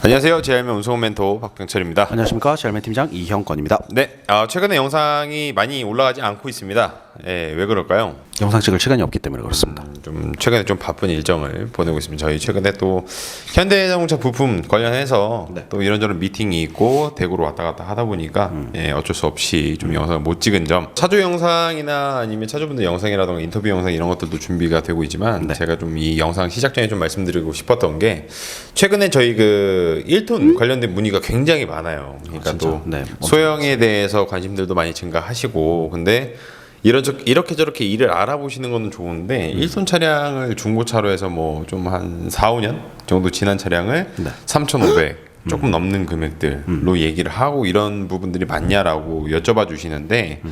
안녕하세요. 제알맨 운송 멘토 박병철입니다. 안녕하십니까. 제알맨 팀장 이형권입니다. 네, 최근에 영상이 많이 올라가지 않고 있습니다. 왜 그럴까요? 영상 찍을 시간이 없기 때문에 그렇습니다. 좀 최근에 좀 바쁜 일정을 보내고 있습니다. 저희 최근에 또 현대자동차 부품 관련해서 또 이런저런 미팅이 있고 대구로 왔다 갔다 하다 보니까 어쩔 수 없이 좀 영상을 못 찍은 점, 차주 영상이나 아니면 차주분들 영상이라던가 인터뷰 영상 이런 것들도 준비가 되고 있지만 제가 좀 이 영상 시작 전에 좀 말씀드리고 싶었던 게 최근에 저희 그 1톤 관련된 문의가 굉장히 많아요. 그러니까 또 소형에 대해서 관심들도 많이 증가하시고, 근데 이렇게 저렇게 일을 알아보시는 거는 좋은데 1톤 차량을 중고차로 해서 뭐 좀 한 4, 5년 정도 지난 차량을 3,500 조금 넘는 금액들로 얘기를 하고 이런 부분들이 맞냐라고 여쭤봐 주시는데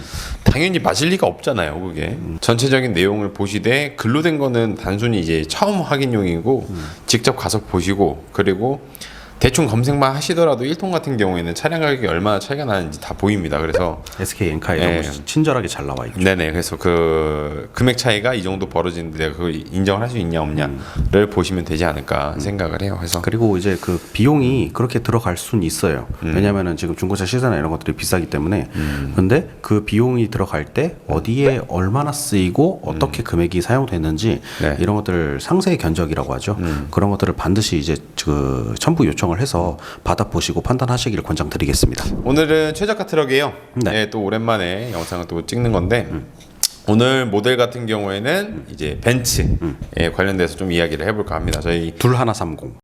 당연히 맞을 리가 없잖아요. 그게 전체적인 내용을 보시되 글로 된 거는 단순히 이제 처음 확인용이고 직접 가서 보시고, 그리고 대충 검색만 하시더라도 1톤 같은 경우에는 차량 가격이 얼마나 차이가 나는지 다 보입니다. 그래서 SK 엔카에 친절하게 잘 나와 있죠. 네네. 그래서 그 금액 차이가 이 정도 벌어지는데 내가 그걸 인정을 할 수 있냐 없냐를 보시면 되지 않을까 생각을 해요. 그래서 그리고 이제 그 비용이 그렇게 들어갈 수는 있어요. 왜냐하면은 지금 중고차 시세나 이런 것들이 비싸기 때문에. 근데 그 비용이 들어갈 때 어디에 얼마나 쓰이고 어떻게 금액이 사용됐는지 이런 것들 상세 견적이라고 하죠. 그런 것들을 반드시 이제 그 첨부 요청을 해서 받아보시고 판단하시기를 권장드리겠습니다. 오늘은 최저가 트럭이에요. 또 오랜만에 영상을 또 찍는 건데 오늘 모델 같은 경우에는 이제 벤츠에 관련돼서 좀 이야기를 해볼까 합니다. 저희 2130.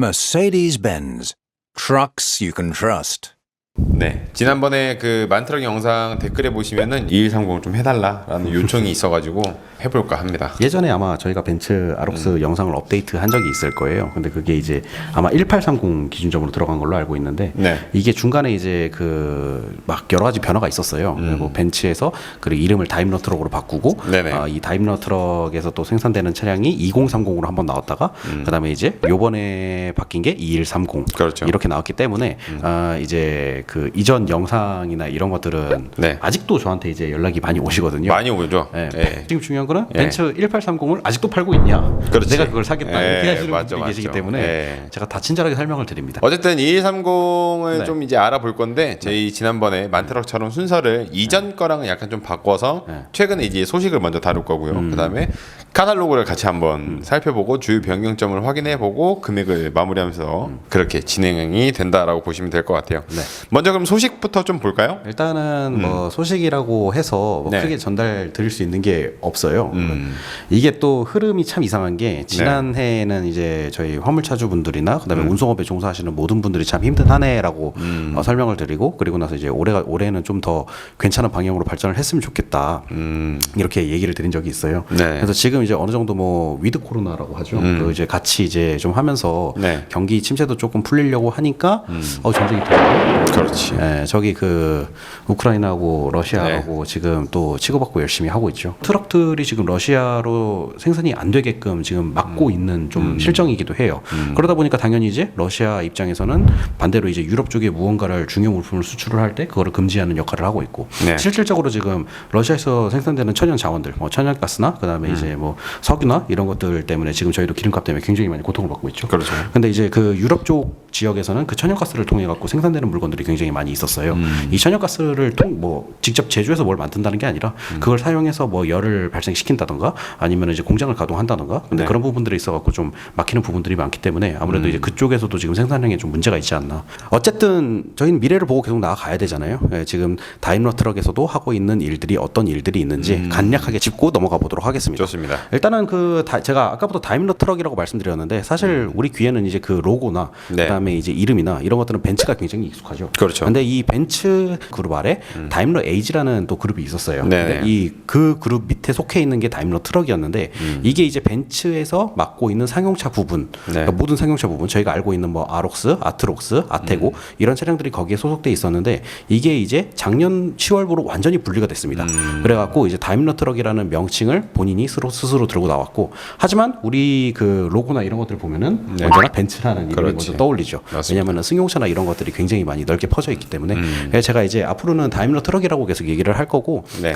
Mercedes-Benz. Trucks you can trust. 네, 지난번에 그 만트럭 영상 댓글에 보시면은 2130을 좀 해달라라는 요청이 있어가지고 해볼까 합니다. 예전에 아마 저희가 벤츠 아록스 영상을 업데이트 한 적이 있을 거예요. 근데 그게 이제 아마 1830 기준점으로 들어간 걸로 알고 있는데 이게 중간에 이제 그 막 여러 가지 변화가 있었어요. 그리고 벤츠에서 그리고 이름을 다임러 트럭으로 바꾸고 이 다임러 트럭에서 또 생산되는 차량이 2030으로 한번 나왔다가 그다음에 이제 요번에 바뀐 게 2130 그렇죠. 이렇게 나왔기 때문에 이제 그 이전 영상이나 이런 것들은 아직도 저한테 이제 연락이 많이 오시거든요. 많이 오죠. 지금 중요한 거는 벤츠 1830을 아직도 팔고 있냐? 그렇지. 내가 그걸 사겠다 이렇게 하시는 분들이 계시기 때문에 제가 다 친절하게 설명을 드립니다. 어쨌든 2130을 좀 이제 알아볼 건데 저희 지난번에 만트럭처럼 순서를 이전 거랑은 약간 좀 바꿔서 최근에 이제 소식을 먼저 다룰 거고요. 그다음에 카탈로그를 같이 한번 살펴보고 주요 변경점을 확인해보고 금액을 마무리하면서 그렇게 진행이 된다라고 보시면 될 것 같아요. 먼저 그럼 소식부터 좀 볼까요? 일단은 뭐 소식이라고 해서 뭐 크게 전달 드릴 수 있는 게 없어요. 이게 또 흐름이 참 이상한 게 지난해에는 이제 저희 화물차주분들이나 그다음에 운송업에 종사하시는 모든 분들이 참 힘든 한 해라고 설명을 드리고, 그리고 나서 이제 올해는 좀 더 괜찮은 방향으로 발전을 했으면 좋겠다 이렇게 얘기를 드린 적이 있어요. 그래서 지금 이제 어느 정도 뭐 위드 코로나라고 하죠. 그 이제 같이 이제 좀 하면서 경기 침체도 조금 풀리려고 하니까 전쟁이 더 그렇지. 저기 그 우크라이나하고 러시아하고 지금 또 치고받고 열심히 하고 있죠. 트럭들이 지금 러시아로 생산이 안 되게끔 지금 막고 있는 좀 실정이기도 해요. 그러다 보니까 당연히 이제 러시아 입장에서는 반대로 이제 유럽 쪽에 무언가를 중요 물품을 수출을 할 때 그거를 금지하는 역할을 하고 있고, 실질적으로 지금 러시아에서 생산되는 천연 자원들, 뭐 천연가스나 그다음에 이제 뭐 석유나 이런 것들 때문에 지금 저희도 기름값 때문에 굉장히 많이 고통을 받고 있죠. 그렇죠. 근데 이제 그 유럽 쪽 지역에서는 그 천연가스를 통해 갖고 생산되는 물건들이 굉장히 많이 있었어요. 이 천연가스를 직접 제조해서 뭘 만든다는 게 아니라 그걸 사용해서 뭐 열을 발생시킨다던가 아니면 이제 공장을 가동한다던가, 근데 그런 부분들이 있어 갖고 좀 막히는 부분들이 많기 때문에 아무래도 이제 그쪽에서도 지금 생산량에 좀 문제가 있지 않나. 어쨌든 저희는 미래를 보고 계속 나아가야 되잖아요. 지금 다임러 트럭에서도 하고 있는 일들이 어떤 일들이 있는지 간략하게 짚고 넘어가 보도록 하겠습니다. 좋습니다. 일단은 제가 아까부터 다임러 트럭이라고 말씀드렸는데 사실 우리 귀에는 이제 그 로고나 그다음에 그다음에 이제 이름이나 이런 것들은 벤츠가 굉장히 익숙하죠. 그렇죠. 근데 이 벤츠 그룹 아래 다임러 에이지라는 또 그룹이 있었어요. 네네. 근데 이 그 그룹 밑에 속해 있는 게 다임러 트럭이었는데 이게 이제 벤츠에서 맡고 있는 상용차 부분, 그러니까 모든 상용차 부분 저희가 알고 있는 뭐 아록스, 아트록스, 아테고 이런 차량들이 거기에 소속돼 있었는데 이게 이제 작년 10월부로 완전히 분리가 됐습니다. 그래갖고 이제 다임러 트럭이라는 명칭을 본인이 스스로 들고 나왔고, 하지만 우리 그 로고나 이런 것들을 보면은 언제나 벤츠라는 이름이 그렇지. 먼저 떠올리죠. 맞습니다. 왜냐하면 승용차나 이런 것들이 굉장히 많이 넓게 퍼져 있기 때문에 그래서 제가 이제 앞으로는 다임러 트럭이라고 계속 얘기를 할 거고 네.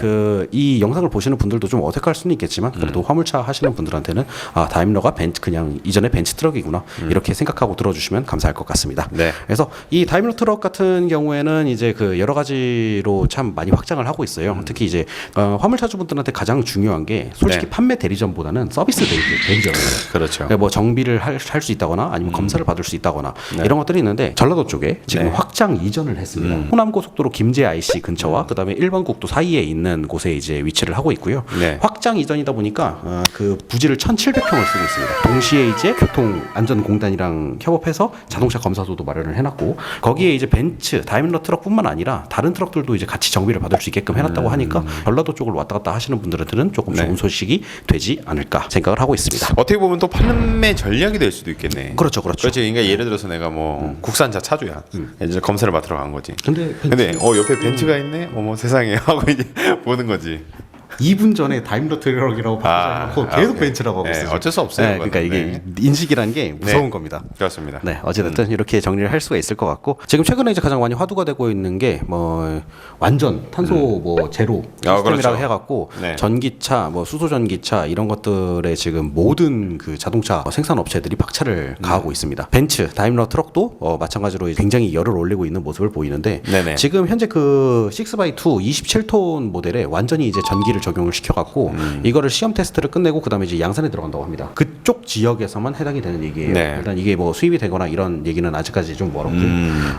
이 영상을 보시는 분들도 좀 어색할 수는 있겠지만 그래도 화물차 하시는 분들한테는 아 다임러가 그냥 이전에 벤츠 트럭이구나 이렇게 생각하고 들어주시면 감사할 것 같습니다. 네. 그래서 이 다임러 트럭 같은 경우에는 이제 그 여러 가지로 참 많이 확장을 하고 있어요. 특히 이제 화물차주분들한테 가장 중요한 게 솔직히 네. 판매 대리점보다는 서비스 대리점이에요. 그렇죠. 그러니까 뭐 정비를 할 수 있다거나 아니면 검사를 받을 수 있다거나 이런 것들이 있는데 전라도 쪽에 지금 네. 확장 이전을 했습니다. 호남고속도로 김제 IC 근처와 그다음에 1번 국도 사이에 있는 곳에 이제 위치를 하고 있고요. 네. 확장 이전이다 보니까 그 부지를 1,700평을 쓰고 있습니다. 동시에 이제 교통안전공단이랑 협업해서 자동차 검사소도 마련을 해놨고 거기에 이제 벤츠, 다임러 트럭뿐만 아니라 다른 트럭들도 이제 같이 정비를 받을 수 있게끔 해놨다고 하니까 전라도 쪽을 왔다 갔다 하시는 분들한테는 조금 네. 좋은 소식이 되지 않을까 생각을 하고 있습니다. 어떻게 보면 또 판매 전략이 될 수도 있겠네. 그렇죠. 그렇지. 그러니까 예를 들어서 내가 뭐 국산차 차주야. 이제 검사를 맡으러 간 거지. 근데 옆에 벤츠가 있네. 어머 세상에 하고 이제 보는 거지. 2분 전에 다임러 트럭이라고 바꾸고 계속 오케이. 벤츠라고 하고 네, 있어요. 어쩔 수 없어요. 네, 그러니까 이게 네. 인식이라는 게 무서운 네. 겁니다. 그렇습니다. 네, 어찌됐든 이렇게 정리를 할 수가 있을 것 같고 지금 최근에 이제 가장 많이 화두가 되고 있는 게 뭐 완전 탄소 뭐 제로 시스템이라고 그렇죠. 해갖고 네. 전기차, 뭐 수소 전기차 이런 것들에 지금 모든 그 자동차 생산 업체들이 박차를 가하고 있습니다. 벤츠, 다임러 트럭도 마찬가지로 굉장히 열을 올리고 있는 모습을 보이는데 네네. 지금 현재 그 6x2 27톤 모델에 완전히 이제 전기를 적용을 시켜갖고 이거를 시험 테스트를 끝내고 그다음에 이제 양산에 들어간다고 합니다. 그쪽 지역에서만 해당이 되는 얘기예요. 네. 일단 이게 뭐 수입이 되거나 이런 얘기는 아직까지 좀 멀었고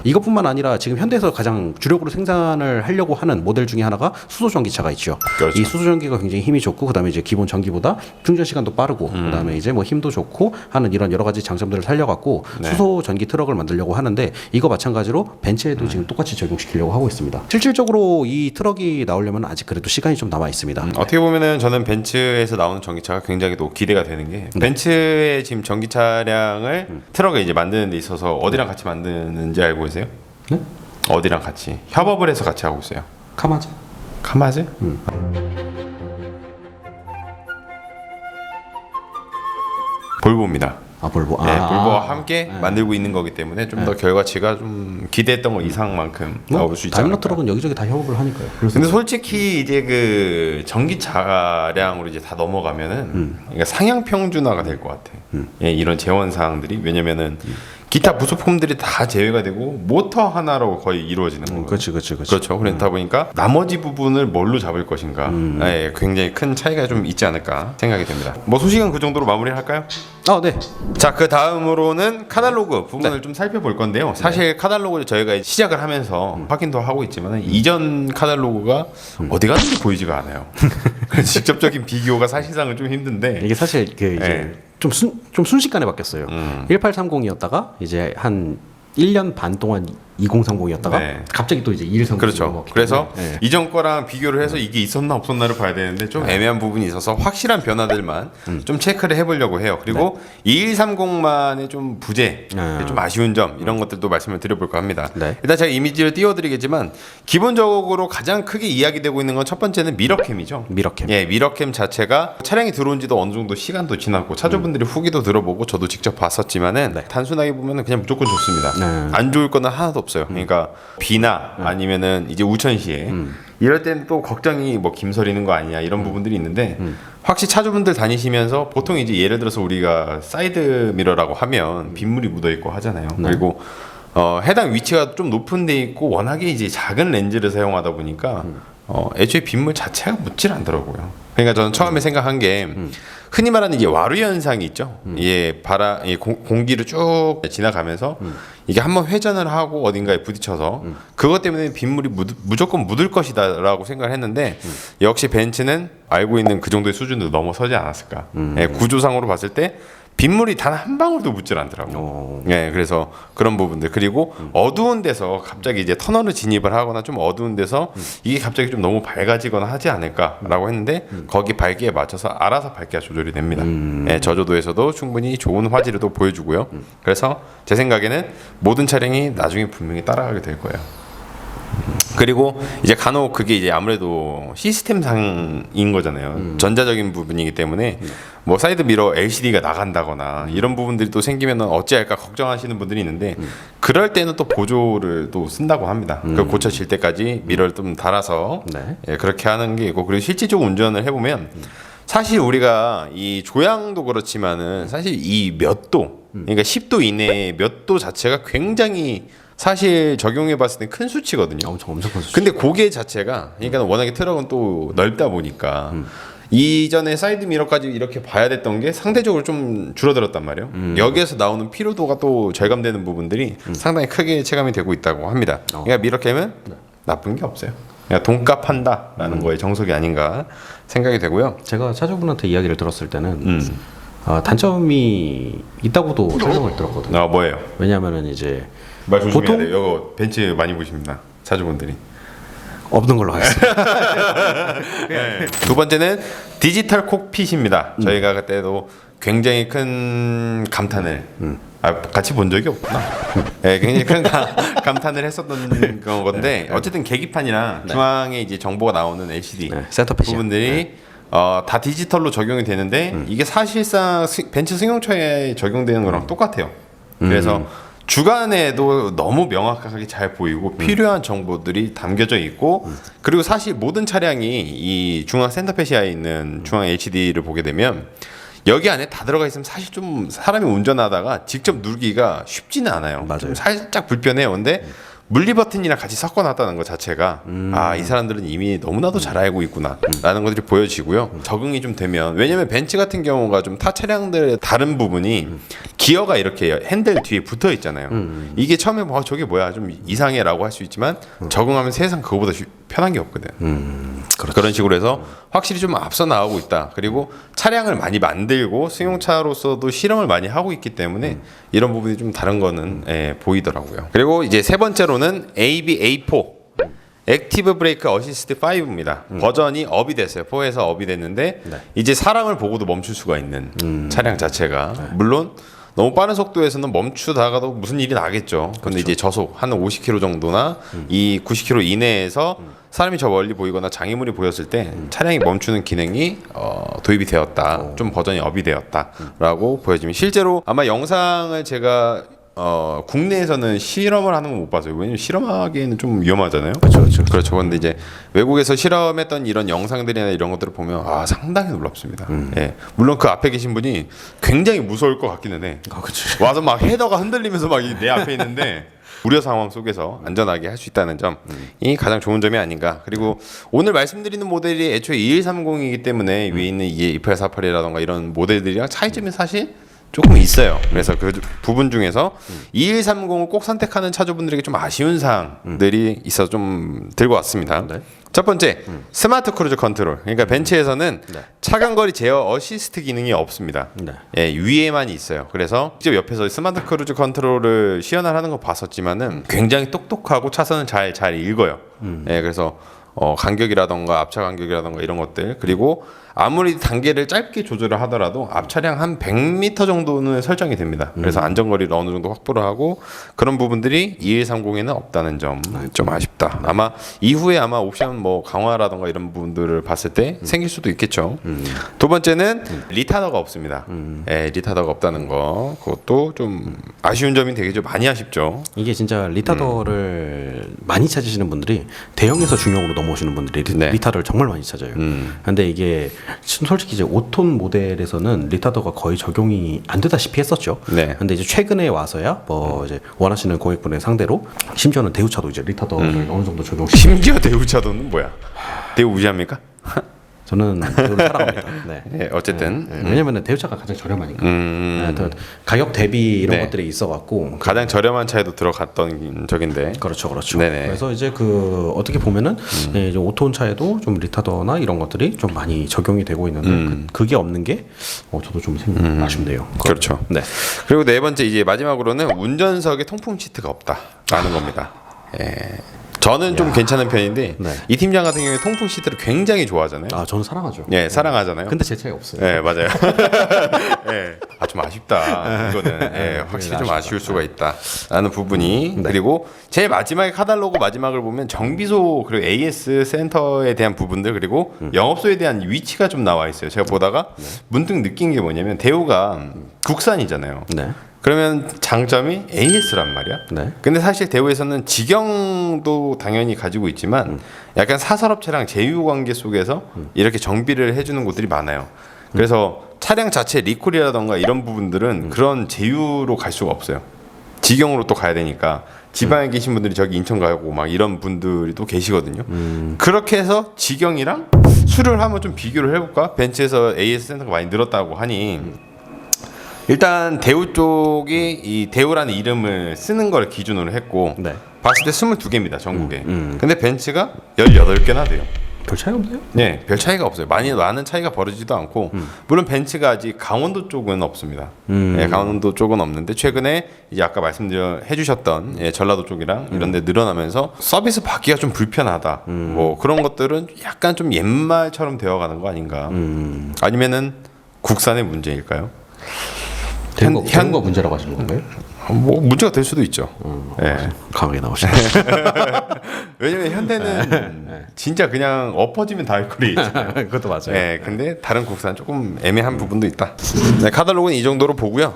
이것뿐만 아니라 지금 현대에서 가장 주력으로 생산을 하려고 하는 모델 중에 하나가 수소 전기차가 있죠. 그렇죠. 이 수소 전기가 굉장히 힘이 좋고 그다음에 이제 기본 전기보다 충전 시간도 빠르고 그다음에 이제 뭐 힘도 좋고 하는 이런 여러 가지 장점들을 살려갖고 네. 수소 전기 트럭을 만들려고 하는데 이거 마찬가지로 벤츠에도 지금 똑같이 적용시키려고 하고 있습니다. 실질적으로 이 트럭이 나오려면 아직 그래도 시간이 좀 남아 있습니다. 어떻게 보면은 저는 벤츠에서 나오는 전기차가 굉장히 또 기대가 되는 게 벤츠의 지금 전기 차량을 트럭에 이제 만드는 데 있어서 어디랑 같이 만드는지 알고 계세요? 네? 어디랑 같이 협업을 해서 같이 하고 있어요. 카마즈? 카마즈? 볼보입니다. 아 볼보. 네, 볼보와 함께 만들고 있는 거기 때문에 좀 더 결과치가 좀 기대했던 것 이상만큼 나올 수 있지 다임러 않을까. 트럭은 여기저기 다 협업을 하니까요. 그래서 근데 솔직히 이제 그 전기 차량으로 이제 다 넘어가면은 그러니까 상향 평준화가 될 것 같아. 예, 이런 재원 사항들이 왜냐면은 기타 부속품들이 다 제외가 되고 모터 하나로 거의 이루어지는 거예요. 그렇지. 그렇죠. 그렇다 보니까 나머지 부분을 뭘로 잡을 것인가, 예, 굉장히 큰 차이가 좀 있지 않을까 생각이 됩니다. 뭐 소식은 그 정도로 마무리할까요? 네. 자, 그 다음으로는 카탈로그 부분을 좀 살펴볼 건데요. 사실 카탈로그를 저희가 시작을 하면서 확인도 하고 있지만 이전 카탈로그가 어디 갔는지 보이지가 않아요. 그래서 직접적인 비교가 사실상은 좀 힘든데 이게 사실 그 이제 네. 좀 순식간에 바뀌었어요. 1830이었다가 이제 한 1년 반 동안 2030이었다가 네. 갑자기 또 이제 2130. 그렇죠. 그래서 네. 이전 거랑 비교를 해서 이게 있었나 없었나를 봐야 되는데 좀 애매한 부분이 있어서 확실한 변화들만 좀 체크를 해보려고 해요. 그리고 2130만의 좀 부재, 좀 아쉬운 점 이런 것들도 말씀을 드려볼까 합니다. 네. 일단 제가 이미지를 띄워드리겠지만 기본적으로 가장 크게 이야기되고 있는 건 첫 번째는 미러캠이죠. 미러캠. 예, 미러캠 자체가 차량이 들어온 지도 어느 정도 시간도 지났고 차주분들이 후기도 들어보고 저도 직접 봤었지만은 단순하게 보면은 그냥 무조건 좋습니다. 안 좋을 거는 하나도 없어요. 그러니까 비나 아니면은 이제 우천시에 이럴 때는 또 걱정이 뭐 김서리는 거 아니냐 이런 부분들이 있는데 확실히 차주분들 다니시면서 보통 이제 예를 들어서 우리가 사이드 미러라고 하면 빗물이 묻어 있고 하잖아요. 그리고 해당 위치가 좀 높은 데 있고 워낙에 이제 작은 렌즈를 사용하다 보니까 애초에 빗물 자체가 묻질 않더라고요. 그러니까 저는 처음에 생각한 게 흔히 말하는 이제 와류 현상이 있죠. 예, 공기를 쭉 지나가면서 이게 한번 회전을 하고 어딘가에 부딪혀서 그것 때문에 빗물이 무조건 묻을 것이다라고 생각을 했는데 역시 벤츠는 알고 있는 그 정도의 수준도 넘어서지 않았을까. 예, 구조상으로 봤을 때 빗물이 단 한 방울도 묻질 않더라고. 예, 그래서 그런 부분들 그리고 어두운 데서 갑자기 이제 터널을 진입을 하거나 좀 어두운 데서 이게 갑자기 좀 너무 밝아지거나 하지 않을까라고 했는데 거기 밝기에 맞춰서 알아서 밝기가 조절이 됩니다. 예, 저조도에서도 충분히 좋은 화질도 보여주고요. 그래서 제 생각에는 모든 차량이 나중에 분명히 따라가게 될 거예요. 그리고 이제 간혹 그게 이제 아무래도 시스템상인 거잖아요. 전자적인 부분이기 때문에 뭐 사이드 미러 LCD가 나간다거나 이런 부분들이 또 생기면 어찌할까 걱정하시는 분들이 있는데 그럴 때는 또 보조를 또 쓴다고 합니다. 그 고쳐질 때까지 미러를 좀 달아서 네. 예, 그렇게 하는 게 있고 그리고 실질적으로 운전을 해보면 사실 우리가 이 조향도 그렇지만은 사실 이 몇 도, 그러니까 10도 이내의 몇 도 자체가 굉장히 사실 적용해 봤을 때 큰 수치거든요. 엄청 큰 수치. 근데 고개 자체가 그러니까 워낙에 트럭은 또 넓다 보니까 이전에 사이드 미러까지 이렇게 봐야 됐던 게 상대적으로 좀 줄어들었단 말이에요. 여기에서 나오는 피로도가 또 절감되는 부분들이 상당히 크게 체감이 되고 있다고 합니다. 그러니까 미러캠은 나쁜 게 없어요. 그냥 돈값 한다라는 거에 정석이 아닌가 생각이 되고요. 제가 차주분한테 이야기를 들었을 때는 단점이 있다고도 설명을 들었거든요. 아 뭐예요? 왜냐하면은 이제 말 조심해야 보통- 돼요. 이거 벤츠 많이 보십니다. 차주분들이. 없는 걸로 하겠습니다. 네. 두 번째는 디지털 콕핏입니다. 저희가 그때도 굉장히 큰 감탄을 같이 본 적이 없구나. 네, 굉장히 큰 감탄을 했었던 건데 어쨌든 계기판이랑 중앙에 이제 정보가 나오는 LCD 네, 센터페시아. 부분들이 다 디지털로 적용이 되는데 이게 사실상 벤츠 승용차에 적용되는 거랑 똑같아요. 그래서 주간에도 너무 명확하게 잘 보이고 필요한 정보들이 담겨져 있고 그리고 사실 모든 차량이 이 중앙 센터페시아에 있는 중앙 HD를 보게 되면 여기 안에 다 들어가 있으면 사실 좀 사람이 운전하다가 직접 누르기가 쉽지는 않아요. 맞아요. 좀 살짝 불편해요. 근데 물리 버튼이랑 같이 섞어놨다는 것 자체가 이 사람들은 이미 너무나도 잘 알고 있구나라는 것들이 보여지고요. 적응이 좀 되면 왜냐면 벤츠 같은 경우가 좀 타 차량들의 다른 부분이 기어가 이렇게 핸들 뒤에 붙어 있잖아요. 이게 처음에 뭐 저게 뭐야 좀 이상해라고 할 수 있지만 적응하면 세상 그거보다 편한 게 없거든. 그런 식으로 해서 확실히 좀 앞서 나가고 있다. 그리고 차량을 많이 만들고 승용차로서도 실험을 많이 하고 있기 때문에 이런 부분이 좀 다른 거는 보이더라고요. 그리고 이제 세 번째로는 ABA4 액티브 브레이크 어시스트 5입니다. 버전이 업이 됐어요. 4에서 업이 됐는데 이제 사람을 보고도 멈출 수가 있는 차량 자체가 물론 너무 빠른 속도에서는 멈추다가도 무슨 일이 나겠죠. 근데 이제 저속 한 50km 정도나 이 90km 이내에서 사람이 저 멀리 보이거나 장애물이 보였을 때 차량이 멈추는 기능이 도입이 되었다. 좀 버전이 업이 되었다라고 보여집니다. 실제로 아마 영상을 제가 국내에서는 실험을 하는 건 못 봤어요. 왜냐면 실험하기에는 좀 위험하잖아요. 그렇죠. 그런데 이제 외국에서 실험했던 이런 영상들이나 이런 것들을 보면 상당히 놀랍습니다. 예. 물론 그 앞에 계신 분이 굉장히 무서울 것 같기는 해. 와서 막 헤더가 흔들리면서 막 내 앞에 있는데 우려 상황 속에서 안전하게 할 수 있다는 점이 가장 좋은 점이 아닌가. 그리고 오늘 말씀드리는 모델이 애초에 2130이기 때문에 위에 있는 이게 2848이라던가 이런 모델들이랑 차이점이 사실 조금 있어요. 그래서 그 부분 중에서 2130을 꼭 선택하는 차주분들에게 좀 아쉬운 사항들이 있어서 좀 들고 왔습니다. 첫 번째, 스마트 크루즈 컨트롤. 그러니까 벤츠에서는 차간거리 제어 어시스트 기능이 없습니다. 예, 위에만 있어요. 그래서 직접 옆에서 스마트 크루즈 컨트롤을 시연을 하는 거 봤었지만은 굉장히 똑똑하고 차선을 잘 읽어요. 예, 그래서 간격이라던가 앞차 간격이라던가 이런 것들 그리고 아무리 단계를 짧게 조절을 하더라도 앞 차량 한 100m 정도는 설정이 됩니다. 그래서 안전거리를 어느 정도 확보를 하고 그런 부분들이 2130에는 없다는 점 좀 아쉽다. 아마 이후에 아마 옵션 뭐 강화라던가 이런 부분들을 봤을 때 생길 수도 있겠죠. 두 번째는 리타더가 없습니다. 예, 리타더가 없다는 거 그것도 좀 아쉬운 점이 되게 많이 아쉽죠. 이게 진짜 리타더를 많이 찾으시는 분들이 대형에서 중형으로 넘어오시는 분들이 리타더를 정말 많이 찾아요. 근데 이게 솔직히 이제 5톤 모델에서는 리타더가 거의 적용이 안 되다시피 했었죠. 근데 이제 최근에 와서야 뭐 이제 원하시는 고객분의 상대로 심지어는 대우차도 이제 리타더를 어느 정도 적용시. 심지어 대우차도는 뭐야? 대우 무시합니까? 저는 대우를 사랑합니다. 네. 예, 어쨌든 왜냐면은 대우차가 가장 저렴하니까. 더 가격 대비 이런 네. 것들이 있어갖고 가장 저렴한 차에도 들어갔던 적인데. 그렇죠, 그렇죠. 네네. 그래서 이제 그 어떻게 보면은 예, 이제 오토온 차에도 좀 리타더나 이런 것들이 좀 많이 적용이 되고 있는데 그게 없는 게 저도 좀 아쉽네요. 그렇죠. 네. 그리고 네 번째 이제 마지막으로는 운전석에 통풍 시트가 없다라는 겁니다. 예. 저는 좀 괜찮은 편인데 네. 이 팀장 같은 경우에 통풍 시트를 굉장히 좋아하잖아요. 아, 저는 사랑하죠. 예, 사랑하잖아요. 근데 제 차에 없어요. 예, 맞아요. 예. 아, 좀 아쉽다. 이거는 예, 확실히 좀 아쉬울 수가 있다라는 부분이. 그리고 제일 마지막에 카탈로그 마지막을 보면 정비소 그리고 AS 센터에 대한 부분들 그리고 영업소에 대한 위치가 좀 나와 있어요. 제가 보다가 문득 느낀 게 뭐냐면 대우가 국산이잖아요. 네. 그러면 장점이 AS란 말이야. 네. 근데 사실 대우에서는 직영도 당연히 가지고 있지만 약간 사설업체랑 제휴 관계 속에서 이렇게 정비를 해주는 곳들이 많아요. 그래서 차량 자체 리콜이라던가 이런 부분들은 그런 제휴로 갈 수가 없어요. 직영으로 또 가야 되니까 지방에 계신 분들이 저기 인천 가고 막 이런 분들이 또 계시거든요. 그렇게 해서 직영이랑 수를 한번 좀 비교를 해볼까? 벤츠에서 AS 센터가 많이 늘었다고 하니 일단 대우 쪽이 이 대우라는 이름을 쓰는 걸 기준으로 했고 네. 봤을 때 22개입니다 전국에. 근데 벤츠가 18개나 돼요. 별 차이 없나요? 네, 별 차이가 없어요. 많은 차이가 벌어지지도 않고 물론 벤츠가 아직 강원도 쪽은 없습니다. 네, 강원도 쪽은 없는데 최근에 이제 아까 해주셨던 예, 전라도 쪽이랑 이런데 늘어나면서 서비스 받기가 좀 불편하다. 뭐 그런 것들은 약간 좀 옛말처럼 되어가는 거 아닌가? 아니면은 국산의 문제일까요? 현거 문제라고 하시는 건가요? 뭐 문제가 될 수도 있죠. 예. 강하게 나오시네. 왜냐면 현대는 진짜 그냥 엎어지면 다 알코올이 있잖아요. 그것도 맞아요. 네, 근데 다른 국산 조금 애매한 부분도 있다. 네, 카탈로그는 이 정도로 보고요.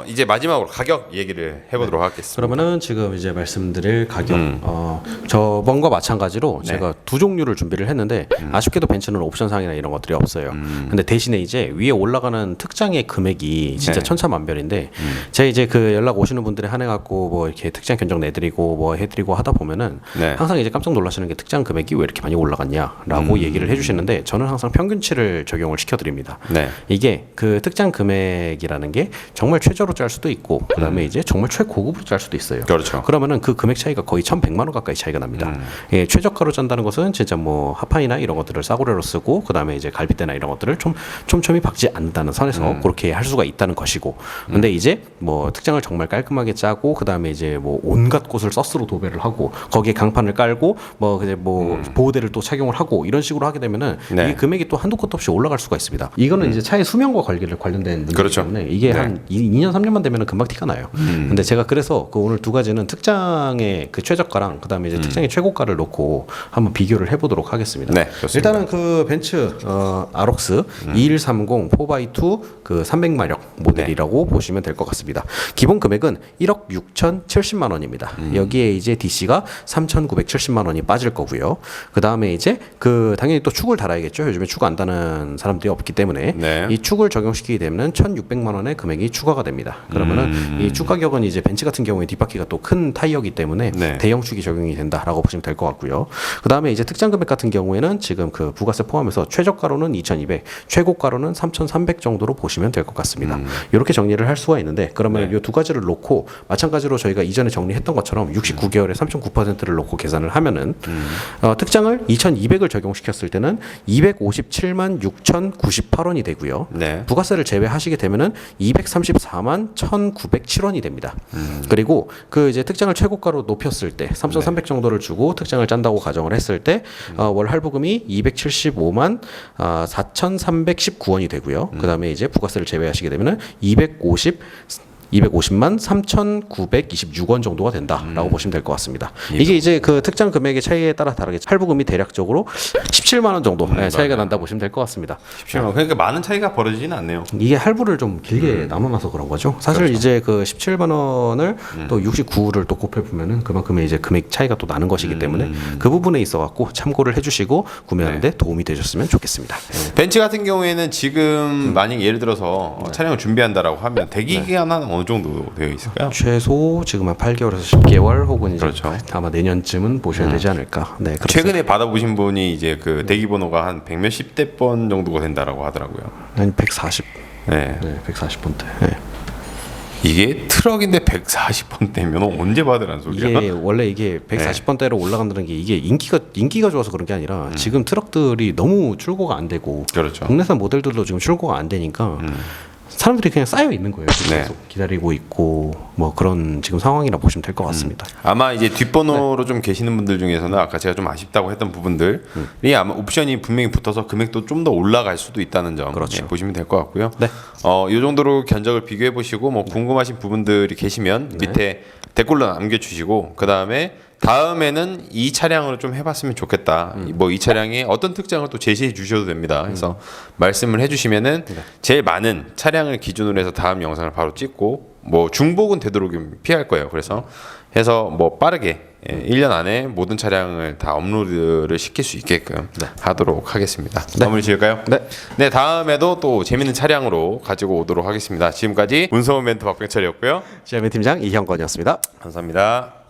이제 마지막으로 가격 얘기를 해보도록 하겠습니다. 그러면은 지금 이제 말씀드릴 가격 저번과 마찬가지로 제가 두 종류를 준비를 했는데 아쉽게도 벤츠는 옵션 사항이나 이런 것들이 없어요. 근데 대신에 이제 위에 올라가는 특장의 금액이 진짜 천차만별인데 제가 이제 그 연락 오시는 분들이 한해 갖고 뭐 이렇게 특장 견적 내드리고 뭐 해드리고 하다 보면은 항상 이제 깜짝 놀라시는 게 특장 금액이 왜 이렇게 많이 올라갔냐라고 얘기를 해주시는데 저는 항상 평균치를 적용을 시켜드립니다. 이게 그 특장 금액이라는 게 정말 최저로 짤 수도 있고 그다음에 이제 정말 최고급으로 짤 수도 있어요. 그렇죠. 그러면은 그 금액 차이가 거의 1,100만 원 가까이 차이가 납니다. 예, 최저가로 짠다는 것은 진짜 뭐 하판이나 이런 것들을 싸구려로 쓰고 그다음에 이제 갈비대나 이런 것들을 촘촘히 박지 않는다는 선에서 그렇게 할 수가 있다는 것이고 근데 이제 뭐 특장을 정말 깔끔하게 짜고 그다음에 이제 뭐 온갖 곳을 서스로 도배를 하고 거기에 강판을 깔고 뭐 이제 뭐 보호대를 또 착용을 하고 이런 식으로 하게 되면은 이 금액이 또 한도 끝도 없이 올라갈 수가 있습니다. 이거는 이제 차의 수명과 관련된 문제이기 그렇죠. 때문에 이게 한 2년 3년만 되면은 금방 티가 나요. 근데 제가 그래서 그 오늘 두 가지는 특장의 그 최저가랑 그다음에 이제 특장의 최고가를 놓고 한번 비교를 해보도록 하겠습니다. 네, 좋습니다. 일단은 그 벤츠 아록스 2130 4x2 그 300마력 모델이라고 보시면 될 것 같습니다. 기본 금액은 1억 6,070만 원입니다. 여기에 이제 DC가 3,970만 원이 빠질 거고요. 그 다음에 이제 그 당연히 또 축을 달아야겠죠. 요즘에 축 안 다는 사람들이 없기 때문에 이 축을 적용시키게 되면 1,600만 원의 금액이 추가가 됩니다. 그러면은 이 축 가격은 이제 벤츠 같은 경우에 뒷바퀴가 또 큰 타이어이기 때문에 대형 축이 적용이 된다라고 보시면 될 것 같고요. 그 다음에 이제 특장 금액 같은 경우에는 지금 그 부가세 포함해서 최저가로는 2,200, 최고가로는 3,300 정도로 보시면 될 것 같습니다. 이렇게 정리를 할 수가 있는데 그러면 이 두 가지를 놓고 마찬가지로 저희가 이전에 정리했던 것처럼 69개월에 3.9%를 놓고 계산을 하면은 특장을 2,200을 적용시켰을 때는 257만 6,098원이 되고요. 부가세를 제외하시게 되면은 234만 1,907원이 됩니다. 그리고 그 이제 특장을 최고가로 높였을 때 3,300 정도를 주고 특장을 짠다고 가정을 했을 때 월 할부금이 275만 4,319원이 되고요. 그다음에 이제 부가세를 제외하시게 되면은 250만 3,926원 정도가 된다라고 보시면 될 것 같습니다. 이게 이제 그 특장 금액의 차이에 따라 다르게 할부금이 대략적으로 17만 원 정도 차이가 난다 보시면 될 것 같습니다. 17만 원. 그러니까 많은 차이가 벌어지지는 않네요. 이게 할부를 좀 길게 남아놔서 그런 거죠. 사실 이제 그 17만 원을 또 69를 또 곱해보면은 그만큼의 이제 금액 차이가 또 나는 것이기 때문에 그 부분에 있어갖고 참고를 해주시고 구매하는데 도움이 되셨으면 좋겠습니다. 벤츠 같은 경우에는 지금 만약 예를 들어서 차량을 준비한다라고 하면 대기 기간 한 어느 어느 정도 되어 있을까요? 최소 지금 한 8개월에서 10개월 혹은 이제 그렇죠. 아마 내년쯤은 보셔야 되지 않을까. 네, 그렇습니다. 최근에 받아보신 분이 이제 그 대기 번호가 한 100몇십 번 정도가 된다라고 하더라고요. 한 140. 네. 네, 140번대. 네. 이게 트럭인데 140번대면 언제 받으라는 소리야? 이게 원래 이게 140번대로 올라간다는 게 이게 인기가 좋아서 그런 게 아니라 지금 트럭들이 너무 출고가 안 되고 그렇죠. 국내산 모델들도 지금 출고가 안 되니까 사람들이 그냥 쌓여 있는 거예요. 네. 계속 기다리고 있고 뭐 그런 지금 상황이라 보시면 될 것 같습니다. 아마 이제 뒷번호로 좀 계시는 분들 중에서는 아까 제가 좀 아쉽다고 했던 부분들이 아마 옵션이 분명히 붙어서 금액도 좀 더 올라갈 수도 있다는 점 그렇죠. 예, 보시면 될 것 같고요. 네. 이 정도로 견적을 비교해 보시고 뭐 궁금하신 부분들이 계시면 밑에 댓글로 남겨주시고 그 다음에는 이 차량으로 좀 해봤으면 좋겠다. 뭐 이 차량의 어떤 특장을 또 제시해 주셔도 됩니다. 그래서 말씀을 해주시면은 제일 많은 차량을 기준으로 해서 다음 영상을 바로 찍고 뭐 중복은 되도록이면 피할 거예요. 그래서 해서 뭐 빠르게 1년 안에 모든 차량을 다 업로드를 시킬 수 있게끔 하도록 하겠습니다. 마무리 지을까요? 네. 네, 다음에도 또 재밌는 차량으로 가지고 오도록 하겠습니다. 지금까지 문성훈 멘트 박병철이었고요. CRM 팀장 이형건이었습니다. 감사합니다.